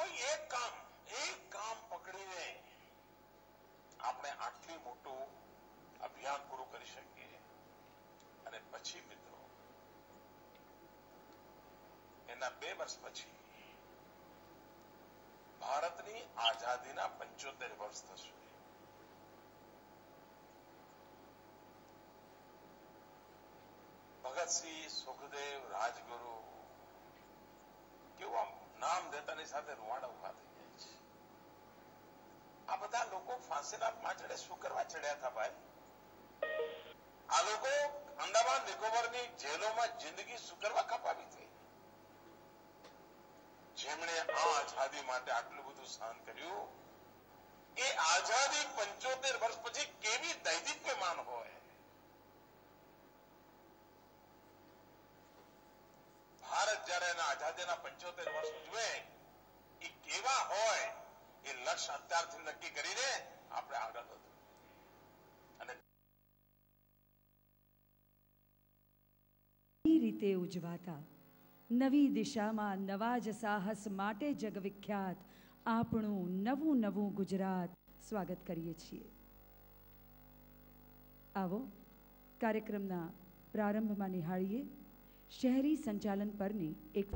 કોઈ એક કામ પકડીને આપણે આટલી મોટું અભિયાન પૂરું કરી શકીએ અને પછી મિત્રો એના 2 વર્ષ પછી ભારતની આઝાદીના 75 વર્ષ થશે. ભગતસિંહ, સુખદેવ, રાજગુરુ કેવું નામ દેતાની સાથે રૂવાડા ઉભા થઈ જાય છે. આ બધા લોકો ફાંસીના પાંચડે શું કરવા ચડ્યા હતા ભાઈ? આ લોકો અંદામાન નિકોબારની જેલોમાં જિંદગી શું કરવા ખપાવી હતી? જેમણે આ આઝાદી માટે આટલું બધું સહન કર્યું, એ આઝાદી 75 વર્ષ પછી કેવી દૈદીપ્યમાન હોય. ભારત જયારે એના આઝાદીના 75 વર્ષ ઉજવે એ કેવા હોય એ લક્ષ્ય અત્યારથી નક્કી કરીને આપણે આગળ વધવું. અને એ રીતે ઉજવાતા નવી દિશામાં નવા જ સાહસ માટે જગવિખ્યાત આપણું નવું નવું ગુજરાત સ્વાગત કરીએ છીએ. આવો કાર્યક્રમના પ્રારંભમાં નિહાળીએ શહેરી સંચાલન પરની એક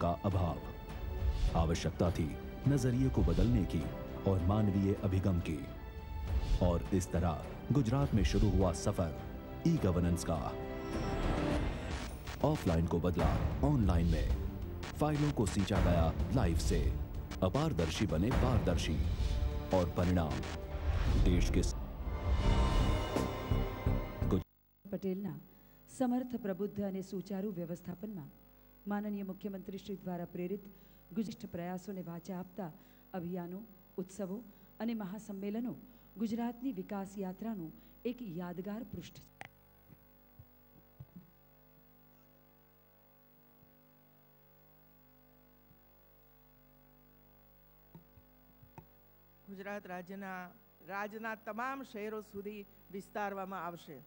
का अभाव, आवश्यकता थी नजरिए को बदलने की और मानवीय अभिगम की, और इस तरह गुजरात में शुरू हुआ सफर ई गवर्नेंस का. ऑफलाइन को बदला ऑनलाइन में, फाइलों को सींचा गया लाइव से, अपारदर्शी बने पारदर्शी, और परिणाम देश के પટેલના સમર્થ પ્રબુદ્ધ અને સુચારુ વ્યવસ્થાપનમાં માનનીય મુખ્યમંત્રી શ્રી દ્વારા પ્રેરિત ગુજરાત પ્રયાસોને વાચા આપતા અભિયાનો, ઉત્સવો અને મહાસંમેલનો ગુજરાતની વિકાસ યાત્રાનું એક યાદગાર પૃષ્ઠ છે. ગુજરાત રાજ્યના તમામ શહેરો સુધી વિસ્તારવામાં આવશે.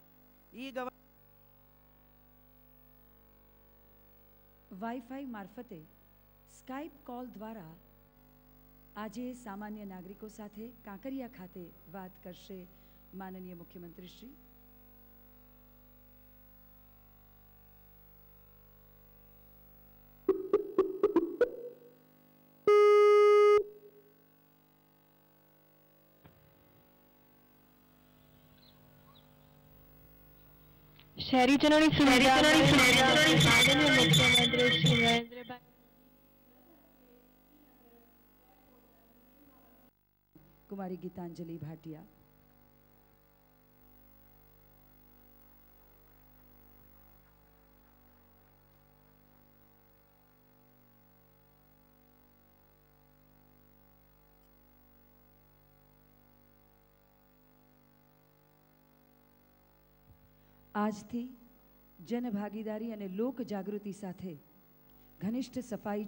વાઈફાઈ મારફતે સ્કાઇપ કોલ દ્વારા આજે સામાન્ય નાગરિકો સાથે કાંકરિયા ખાતે વાત કરશે માનનીય મુખ્યમંત્રી શ્રી. શહેરીજનોની સુવિધા માનનીય મુખ્યમંત્રી શ્રી નરેન્દ્રભાઈ કુમારી ગીતાંજલિ ભાટિયા. આજથી જનભાગીદારી અને લોક જાગૃતિ સાથે ઘનિષ્ઠ સફાઈ